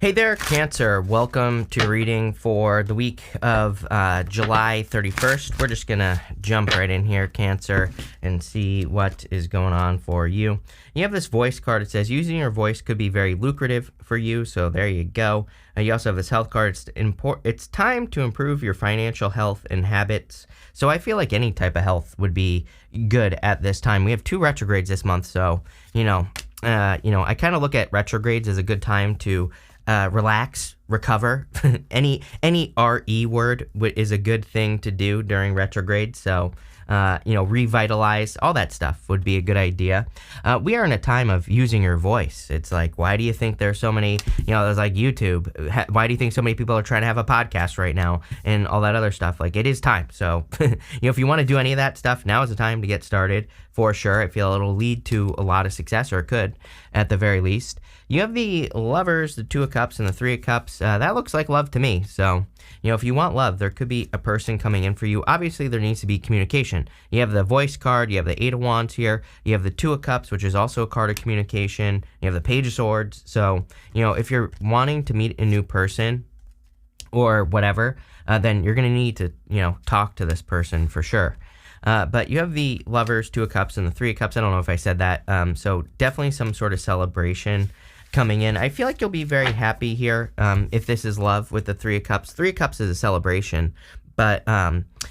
Hey there, Cancer. Welcome to reading for the week of July 31st. We're just going to jump right in here, Cancer, and see what is going on for you. You have this voice card. It says, using your voice could be very lucrative for you, so there you go. You also have this health card. It's time to improve your financial health and habits. So I feel like any type of health would be good at this time. We have 2 retrogrades this month, so, I kind of look at retrogrades as a good time to relax, recover. any RE word is a good thing to do during retrograde. So, revitalize, all that stuff would be a good idea. We are in a time of using your voice. It's like, why do you think there's so many, there's like YouTube. Why do you think so many people are trying to have a podcast right now and all that other stuff? Like, it is time. So, if you want to do any of that stuff, now is the time to get started for sure. I feel it'll lead to a lot of success, or it could at the very least. You have the Lovers, the 2 of Cups, and the 3 of Cups. That looks like love to me. So, if you want love, there could be a person coming in for you. Obviously, there needs to be communication. You have the Voice card. You have the 8 of Wands here. You have the 2 of Cups, which is also a card of communication. You have the Page of Swords. So, if you're wanting to meet a new person or whatever, then you're going to need to, talk to this person for sure. But you have the Lovers, 2 of Cups, and the 3 of Cups. I don't know if I said that. So definitely some sort of celebration coming in. I feel like you'll be very happy here if this is love with the 3 of Cups. 3 of Cups is a celebration, but,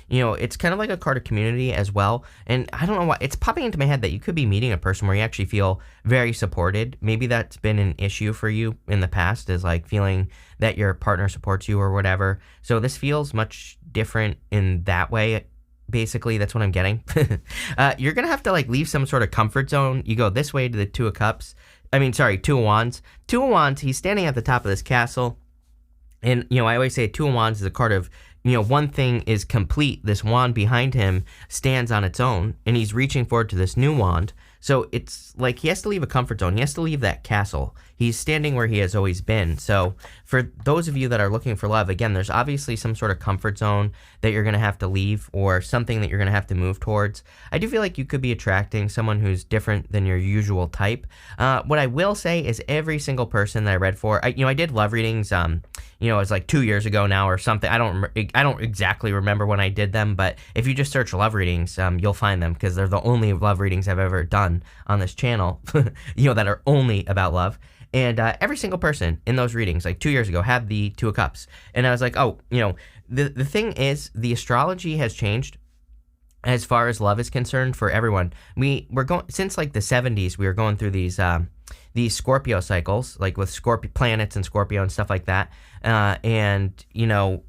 it's kind of like a card of community as well. And I don't know why. It's popping into my head that you could be meeting a person where you actually feel very supported. Maybe that's been an issue for you in the past, is like feeling that your partner supports you or whatever. So this feels much different in that way. Basically, that's what I'm getting. You're going to have to leave some sort of comfort zone. You go this way to the 2 of Cups. 2 of Wands. 2 of Wands, he's standing at the top of this castle. And, I always say 2 of Wands is a card of, one thing is complete. This wand behind him stands on its own, and he's reaching forward to this new wand. So it's like he has to leave a comfort zone. He has to leave that castle. He's standing where he has always been. So for those of you that are looking for love, again, there's obviously some sort of comfort zone that you're going to have to leave, or something that you're going to have to move towards. I do feel like you could be attracting someone who's different than your usual type. What I will say is every single person that I read for, I did love readings, it was like 2 years ago now or something. I don't exactly remember when I did them, but if you just search love readings, you'll find them, because they're the only love readings I've ever done on this channel, that are only about love. And every single person in those readings, like 2 years ago, had the 2 of Cups. And I was like, the thing is, the astrology has changed as far as love is concerned for everyone. We're going, since like the 70s, we were going through these Scorpio cycles, like with Scorpio planets and Scorpio and stuff like that.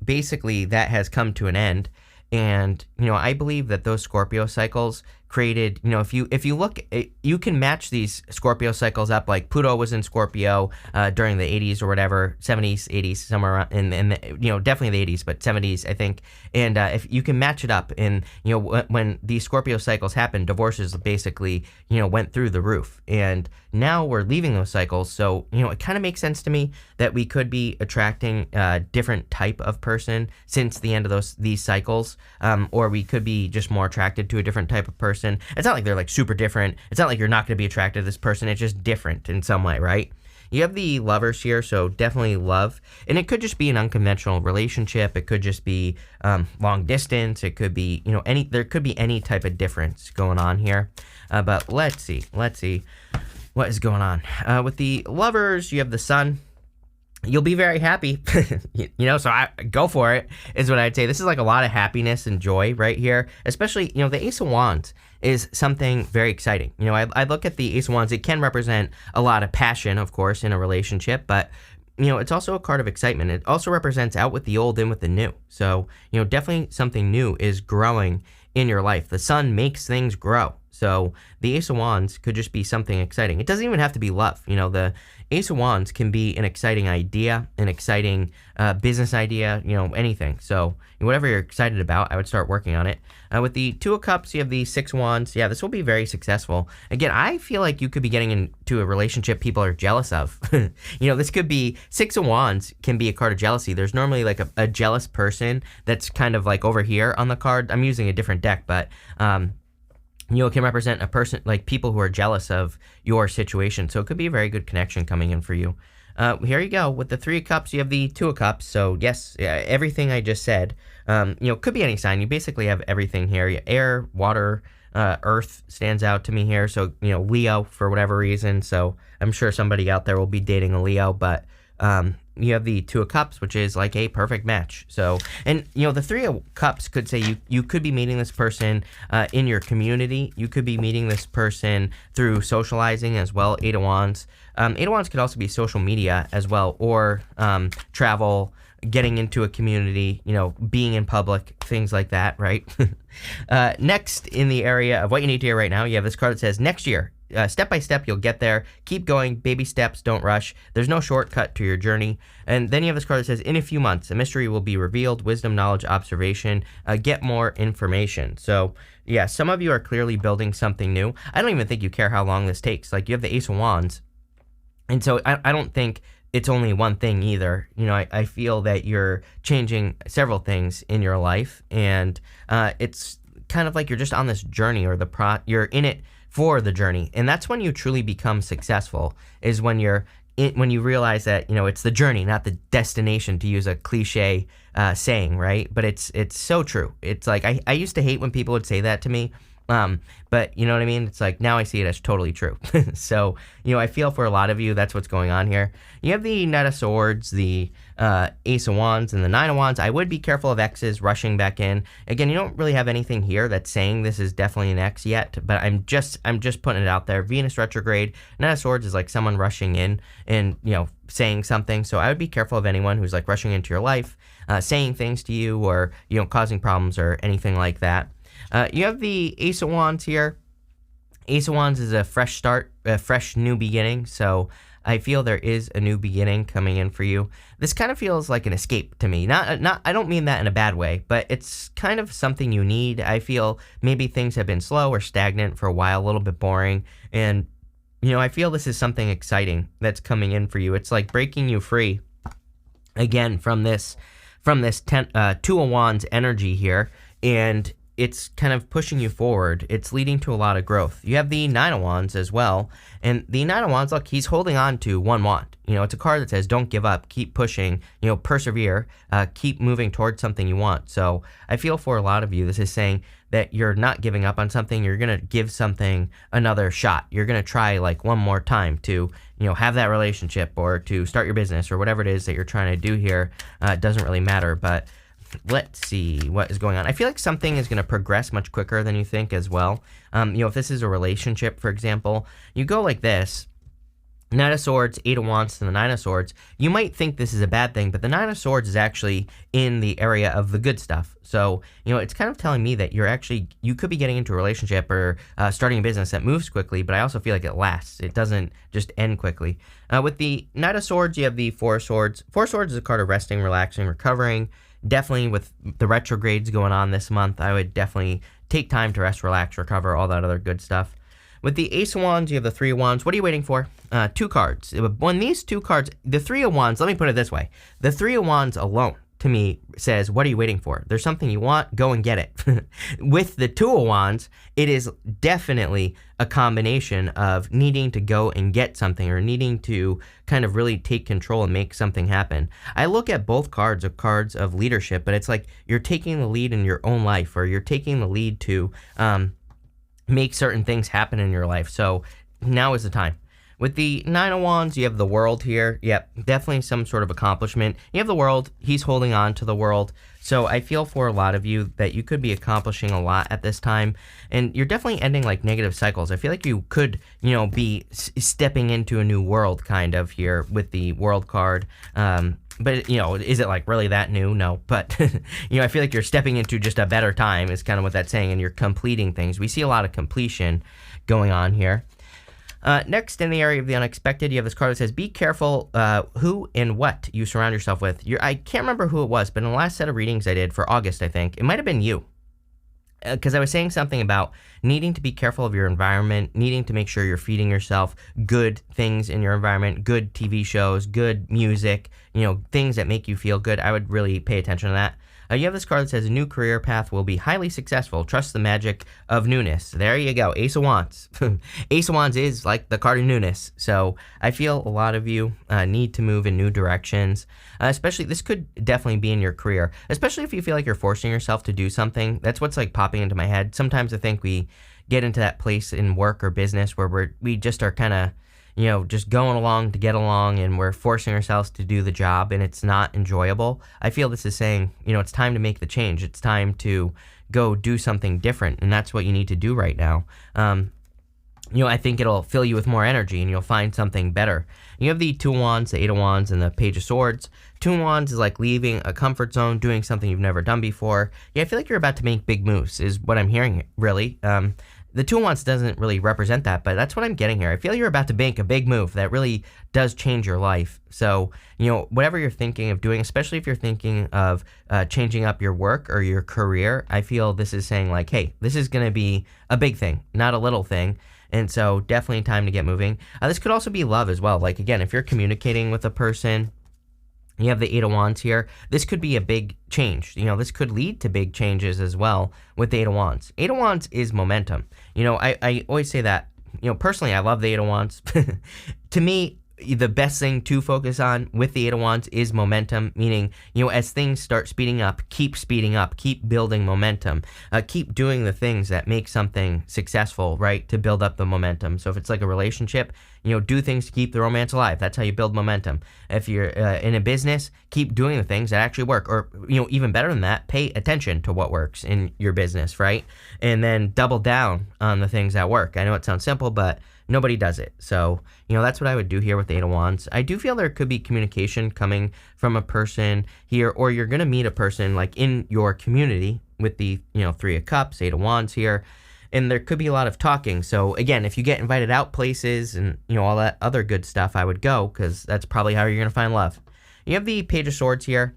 Basically that has come to an end. And, I believe that those Scorpio cycles created, if you look, you can match these Scorpio cycles up. Like Pluto was in Scorpio during the 80s or whatever, 70s, 80s, somewhere around, definitely the 80s, but 70s, I think. And if you can match it up, and, when these Scorpio cycles happened, divorces basically, went through the roof. And now we're leaving those cycles. So, it kind of makes sense to me that we could be attracting a different type of person since the end of these cycles. Or we could be just more attracted to a different type of person. It's not like they're like super different. It's not like you're not going to be attracted to this person. It's just different in some way, right? You have the Lovers here, so definitely love. And it could just be an unconventional relationship. It could just be long distance. It could be, there could be any type of difference going on here. But let's see what is going on. With the Lovers, you have the Sun. You'll be very happy, so I go for it, is what I'd say. This is like a lot of happiness and joy right here, especially, the Ace of Wands is something very exciting. I look at the Ace of Wands. It can represent a lot of passion, of course, in a relationship, but, it's also a card of excitement. It also represents out with the old, in with the new. So, definitely something new is growing in your life. The sun makes things grow. So the Ace of Wands could just be something exciting. It doesn't even have to be love. The Ace of Wands can be an exciting idea, an exciting business idea, anything. So whatever you're excited about, I would start working on it. With the 2 of Cups, you have the 6 of Wands. Yeah, this will be very successful. Again, I feel like you could be getting into a relationship people are jealous of. This could be 6 of Wands can be a card of jealousy. There's normally like a jealous person that's kind of like over here on the card. I'm using a different deck, but it can represent a person, like people who are jealous of your situation. So it could be a very good connection coming in for you. Here you go. With the Three of Cups, you have the Two of Cups. So yes, everything I just said, could be any sign. You basically have everything here. Air, water, Earth stands out to me here. So, Leo for whatever reason. So I'm sure somebody out there will be dating a Leo, but you have the Two of Cups, which is like a perfect match. So, and the Three of Cups could say you could be meeting this person in your community. You could be meeting this person through socializing as well. Eight of Wands. Eight of Wands could also be social media as well, or travel, getting into a community, being in public, things like that, right? Next, in the area of what you need to hear right now, you have this card that says, next year, step by step, you'll get there. Keep going, baby steps, don't rush. There's no shortcut to your journey. And then you have this card that says, in a few months, a mystery will be revealed, wisdom, knowledge, observation, get more information. So, yeah, some of you are clearly building something new. I don't even think you care how long this takes. Like, you have the Ace of Wands. And so I don't think it's only one thing either. I feel that you're changing several things in your life, and it's kind of like you're just on this journey, or you're in it for the journey. And that's when you truly become successful, is when when you realize that, it's the journey, not the destination, to use a cliche saying, right? But it's so true. It's like, I used to hate when people would say that to me. But you know what I mean? It's like, now I see it as totally true. So, I feel for a lot of you, that's what's going on here. You have the Knight of Swords, the Ace of Wands, and the Nine of Wands. I would be careful of X's rushing back in. Again, you don't really have anything here that's saying this is definitely an X yet, but I'm just putting it out there. Venus retrograde, Knight of Swords is like someone rushing in and, saying something. So I would be careful of anyone who's like rushing into your life, saying things to you, or, causing problems or anything like that. You have the Ace of Wands here. Ace of Wands is a fresh start, a fresh new beginning. So I feel there is a new beginning coming in for you. This kind of feels like an escape to me. Not. I don't mean that in a bad way, but it's kind of something you need. I feel maybe things have been slow or stagnant for a while, a little bit boring, and I feel this is something exciting that's coming in for you. It's like breaking you free again from this Two of Wands energy here, and it's kind of pushing you forward. It's leading to a lot of growth. You have the Nine of Wands as well. And the Nine of Wands, look, he's holding on to one wand. It's a card that says, don't give up, keep pushing, persevere, keep moving towards something you want. So I feel for a lot of you, this is saying that you're not giving up on something. You're going to give something another shot. You're going to try like one more time to, have that relationship, or to start your business, or whatever it is that you're trying to do here. It doesn't really matter, but let's see what is going on. I feel like something is going to progress much quicker than you think as well. If this is a relationship, for example, you go like this: Knight of Swords, Eight of Wands to the Nine of Swords. You might think this is a bad thing, but the Nine of Swords is actually in the area of the good stuff. So, it's kind of telling me that you could be getting into a relationship, or starting a business that moves quickly, but I also feel like it lasts. It doesn't just end quickly. With the Knight of Swords, you have the Four of Swords. Four of Swords is a card of resting, relaxing, recovering. Definitely with the retrogrades going on this month, I would definitely take time to rest, relax, recover, all that other good stuff. With the Ace of Wands, you have the Three of Wands. What are you waiting for? Two cards. When these two cards, the Three of Wands, let me put it this way. The Three of Wands alone, to me, says, what are you waiting for? There's something you want, go and get it. With the Two of Wands, it is definitely a combination of needing to go and get something, or needing to kind of really take control and make something happen. I look at both cards of leadership, but it's like you're taking the lead in your own life, or you're taking the lead to make certain things happen in your life. So now is the time. With the Nine of Wands, you have the World here. Yep, definitely some sort of accomplishment. You have the World. He's holding on to the World. So I feel for a lot of you that you could be accomplishing a lot at this time. And you're definitely ending like negative cycles. I feel like you could, be stepping into a new world kind of here with the World card. But, is it like really that new? No. But, I feel like you're stepping into just a better time is kind of what that's saying. And you're completing things. We see a lot of completion going on here. Next, in the area of the unexpected, you have this card that says, be careful who and what you surround yourself with. I can't remember who it was, but in the last set of readings I did for August, I think, it might have been you. because I was saying something about needing to be careful of your environment, needing to make sure you're feeding yourself good things in your environment, good TV shows, good music, things that make you feel good. I would really pay attention to that. You have this card that says, a new career path will be highly successful. Trust the magic of newness. There you go. Ace of Wands. Ace of Wands is like the card of newness. So I feel a lot of you need to move in new directions. Especially, this could definitely be in your career. Especially if you feel like you're forcing yourself to do something. That's what's like popping into my head. Sometimes I think we get into that place in work or business where we just are kind of just going along to get along, and we're forcing ourselves to do the job, and it's not enjoyable. I feel this is saying, it's time to make the change. It's time to go do something different, and that's what you need to do right now. I think it'll fill you with more energy, and you'll find something better. You have the Two of Wands, the Eight of Wands, and the Page of Swords. Two of Wands is like leaving a comfort zone, doing something you've never done before. Yeah, I feel like you're about to make big moves, is what I'm hearing, really. The Two of Wands doesn't really represent that, but that's what I'm getting here. I feel you're about to make a big move that really does change your life. So, whatever you're thinking of doing, especially if you're thinking of changing up your work or your career, I feel this is saying like, hey, this is going to be a big thing, not a little thing. And so definitely time to get moving. This could also be love as well. Like, again, if you're communicating with a person, you have the Eight of Wands here. This could be a big change. This could lead to big changes as well with the Eight of Wands. Eight of Wands is momentum. I always say that, personally, I love the Eight of Wands. To me, the best thing to focus on with the Eight of Wands is momentum, meaning, as things start speeding up, keep building momentum, keep doing the things that make something successful, right, to build up the momentum. So if it's like a relationship, do things to keep the romance alive. That's how you build momentum. If you're in a business, keep doing the things that actually work, or, even better than that, pay attention to what works in your business, right, and then double down on the things that work. I know it sounds simple, but nobody does it. So, that's what I would do here with the Eight of Wands. I do feel there could be communication coming from a person here, or you're going to meet a person like in your community with the, Three of Cups, Eight of Wands here, and there could be a lot of talking. So again, if you get invited out places and, all that other good stuff, I would go, because that's probably how you're going to find love. You have the Page of Swords here.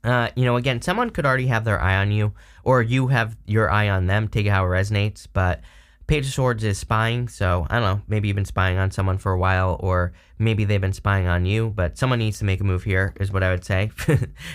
Again, someone could already have their eye on you, or you have your eye on them. Take it how it resonates, but Page of Swords is spying, so I don't know, maybe you've been spying on someone for a while, or maybe they've been spying on you, but someone needs to make a move here, is what I would say.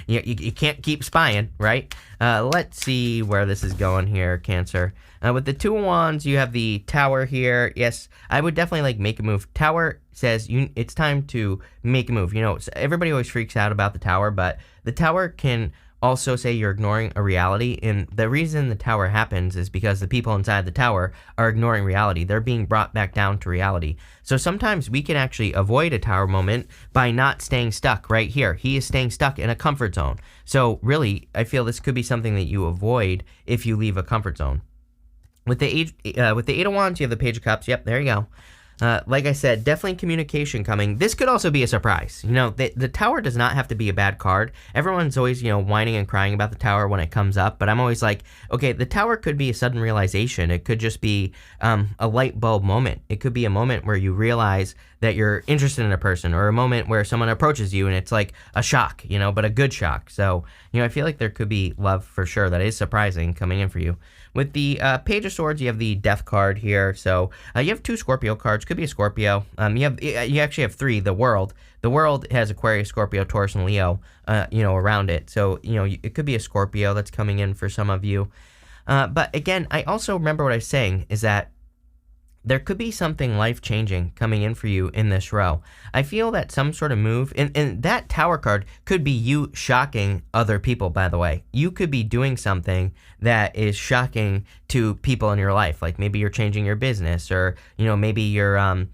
You can't keep spying, right? Let's see where this is going here, Cancer. With the Two of Wands, you have the Tower here. Yes, I would definitely make a move. Tower says it's time to make a move. Everybody always freaks out about the Tower, but the Tower can also say you're ignoring a reality, and the reason the Tower happens is because the people inside the Tower are ignoring reality. They're being brought back down to reality. So sometimes we can actually avoid a Tower moment by not staying stuck right here. He is staying stuck in a comfort zone. So really, I feel this could be something that you avoid if you leave a comfort zone. With the Eight of Wands, you have the Page of Cups. Yep, there you go. Like I said, definitely communication coming. This could also be a surprise. The Tower does not have to be a bad card. Everyone's always, whining and crying about the Tower when it comes up, but I'm always like, okay, the Tower could be a sudden realization. It could just be a light bulb moment. It could be a moment where you realize that you're interested in a person, or a moment where someone approaches you and it's like a shock, but a good shock. So, I feel like there could be love for sure. That is surprising coming in for you. With the Page of Swords, you have the Death card here. So you have two Scorpio cards. Could be a Scorpio. You actually have three. The World. The World has Aquarius, Scorpio, Taurus, and Leo, around it. So, it could be a Scorpio that's coming in for some of you. But again, I also remember what I was saying is that there could be something life-changing coming in for you in this row. I feel that some sort of move, and that Tower card could be you shocking other people, by the way. You could be doing something that is shocking to people in your life. Like maybe you're changing your business, or, maybe you're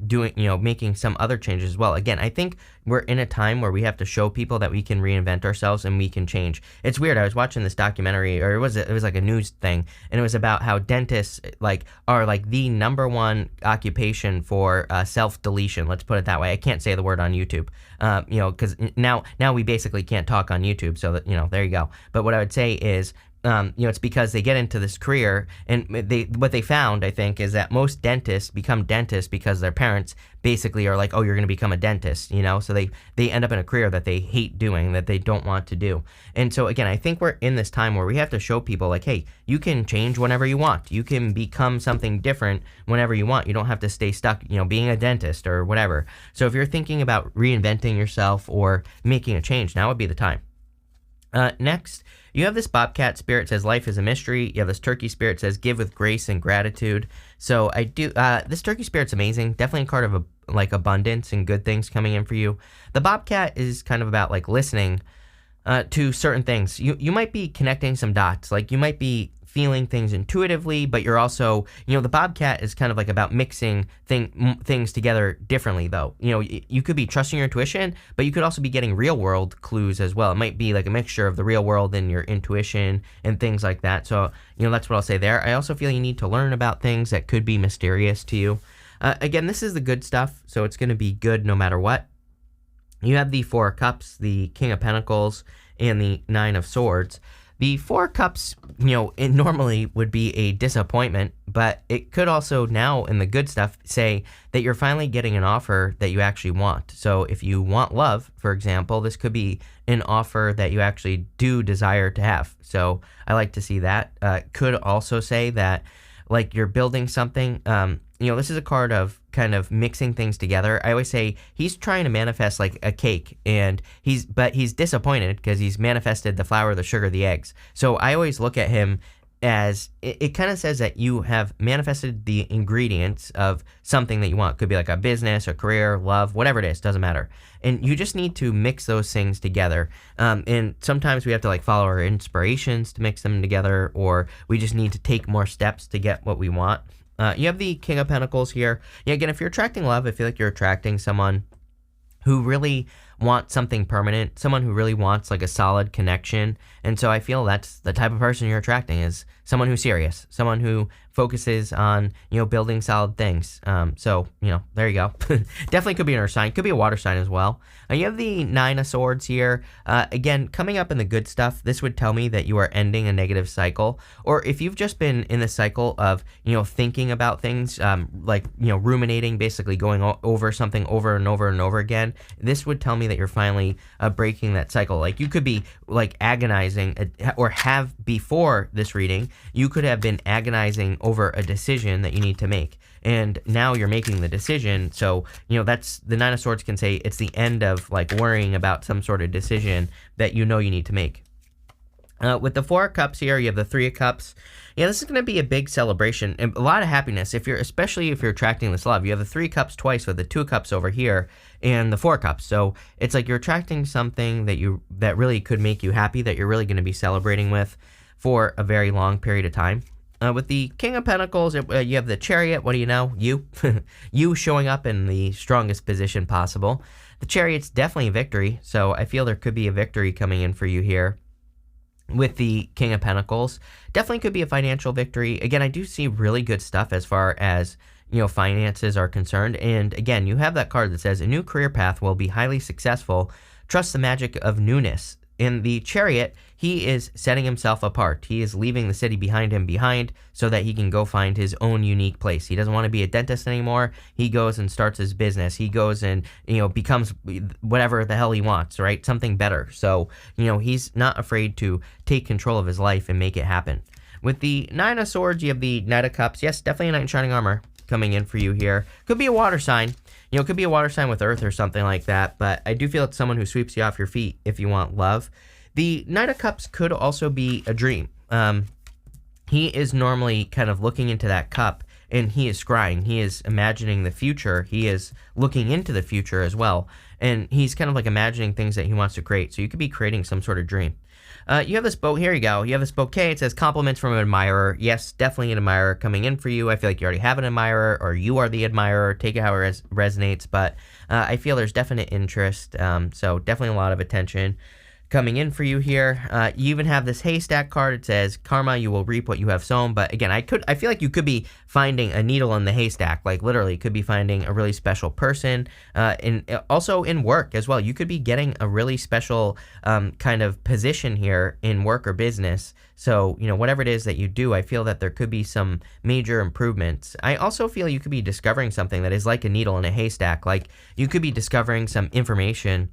doing, making some other changes as well. Again, I think we're in a time where we have to show people that we can reinvent ourselves and we can change. It's weird. I was watching this documentary, or it was like a news thing, and it was about how dentists are the number one occupation for self-deletion. Let's put it that way. I can't say the word on YouTube, because now we basically can't talk on YouTube. So that, there you go. But what I would say is it's because they get into this career, and what they found, I think, is that most dentists become dentists because their parents basically are like, oh, you're going to become a dentist, so they end up in a career that they hate doing, that they don't want to do. And so again, I think we're in this time where we have to show people like, hey, you can change whenever you want. You can become something different whenever you want. You don't have to stay stuck, being a dentist or whatever. So if you're thinking about reinventing yourself or making a change, now would be the time. Next, you have this bobcat spirit, says life is a mystery. You have this turkey spirit, says give with grace and gratitude. So this turkey spirit's amazing. Definitely a card of abundance and good things coming in for you. The bobcat is kind of about like listening to certain things. You might be connecting some dots. Like you might be feeling things intuitively, but you're also, the bobcat is kind of like about mixing things together differently, though. You could be trusting your intuition, but you could also be getting real world clues as well. It might be like a mixture of the real world and your intuition and things like that. So, that's what I'll say there. I also feel you need to learn about things that could be mysterious to you. Again, this is the good stuff, so it's going to be good no matter what. You have the Four of Cups, the King of Pentacles, and the Nine of Swords. The Four Cups, it normally would be a disappointment, but it could also now, in the good stuff, say that you're finally getting an offer that you actually want. So if you want love, for example, this could be an offer that you actually do desire to have. So I like to see that. Could also say that, like, you're building something. This is a card of kind of mixing things together. I always say he's trying to manifest like a cake, and he's disappointed because he's manifested the flour, the sugar, the eggs. So I always look at him as it kind of says that you have manifested the ingredients of something that you want. Could be like a business, a career, love, whatever it is, doesn't matter. And you just need to mix those things together. And sometimes we have to like follow our inspirations to mix them together, or we just need to take more steps to get what we want. You have the King of Pentacles here. Yeah, again, if you're attracting love, I feel like you're attracting someone who really wants something permanent, someone who really wants like a solid connection. And so I feel that's the type of person you're attracting, is someone who's serious, someone who focuses on, building solid things. So, there you go. Definitely could be an earth sign, could be a water sign as well. You have the Nine of Swords here. Again, coming up in the good stuff, this would tell me that you are ending a negative cycle. Or if you've just been in the cycle of, thinking about things, ruminating, basically going over something over and over and over again, this would tell me that you're finally breaking that cycle. Like you could be like agonizing, or have before this reading, you could have been agonizing over a decision that you need to make. And now you're making the decision. So, that's the Nine of Swords can say it's the end of like worrying about some sort of decision that you need to make. With the Four of Cups here, you have the Three of Cups. Yeah, this is going to be a big celebration and a lot of happiness. Especially if you're attracting this love, you have the Three of Cups twice with the Two of Cups over here and the Four of Cups. So it's like you're attracting something that really could make you happy, that you're really going to be celebrating with for a very long period of time. With the King of Pentacles, you have the Chariot. What do you know? You showing up in the strongest position possible. The Chariot's definitely a victory, so I feel there could be a victory coming in for you here. With the King of Pentacles, definitely could be a financial victory. Again, I do see really good stuff as far as finances are concerned. And again, you have that card that says a new career path will be highly successful. Trust the magic of newness. In the Chariot, he is setting himself apart. He is leaving the city behind him so that he can go find his own unique place. He doesn't want to be a dentist anymore. He goes and starts his business. He goes and, becomes whatever the hell he wants, right? Something better. So, he's not afraid to take control of his life and make it happen. With the Nine of Swords, you have the Knight of Cups. Yes, definitely a Knight in Shining Armor coming in for you here. Could be a water sign. It could be a water sign with earth or something like that, but I do feel it's someone who sweeps you off your feet if you want love. The Knight of Cups could also be a dream. He is normally kind of looking into that cup, and he is scrying. He is imagining the future. He is looking into the future as well, and he's kind of like imagining things that he wants to create. So you could be creating some sort of dream. You have this here you go. You have this bouquet. It says compliments from an admirer. Yes, definitely an admirer coming in for you. I feel like you already have an admirer, or you are the admirer. Take it how it resonates, but I feel there's definite interest. So definitely a lot of attention coming in for you here. You even have this haystack card. It says karma, you will reap what you have sown. But again, I feel like you could be finding a needle in the haystack. Like literally, you could be finding a really special person. And also in work as well. You could be getting a really special kind of position here in work or business. So, whatever it is that you do, I feel that there could be some major improvements. I also feel you could be discovering something that is like a needle in a haystack. Like you could be discovering some information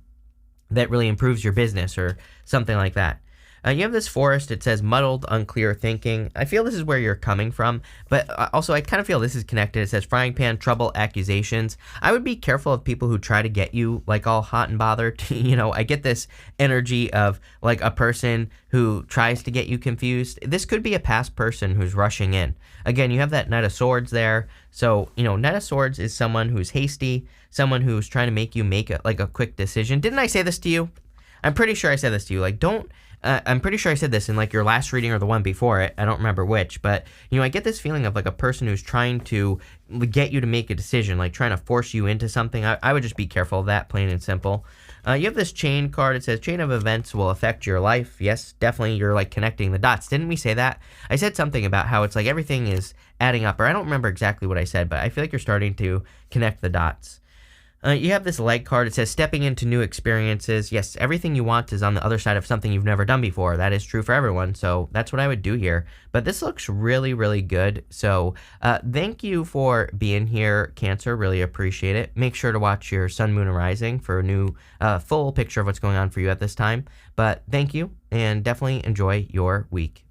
that really improves your business or something like that. You have this forest. It says muddled, unclear thinking. I feel this is where you're coming from, but also I kind of feel this is connected. It says frying pan, trouble, accusations. I would be careful of people who try to get you like all hot and bothered. I get this energy of like a person who tries to get you confused. This could be a past person who's rushing in. Again, you have that Knight of Swords there. So, Knight of Swords is someone who's hasty, someone who's trying to make you make a quick decision. Didn't I say this to you? I'm pretty sure I said this to you. Like, I'm pretty sure I said this in like your last reading or the one before it. I don't remember which, but I get this feeling of like a person who's trying to get you to make a decision, like trying to force you into something. I would just be careful of that, plain and simple. You have this chain card. It says chain of events will affect your life. Yes, definitely. You're like connecting the dots. Didn't we say that? I said something about how it's like everything is adding up, or I don't remember exactly what I said, but I feel like you're starting to connect the dots. You have this leg card. It says stepping into new experiences. Yes, everything you want is on the other side of something you've never done before. That is true for everyone. So that's what I would do here. But this looks really, really good. So thank you for being here, Cancer. Really appreciate it. Make sure to watch your Sun, Moon, and Rising for a new full picture of what's going on for you at this time. But thank you, and definitely enjoy your week.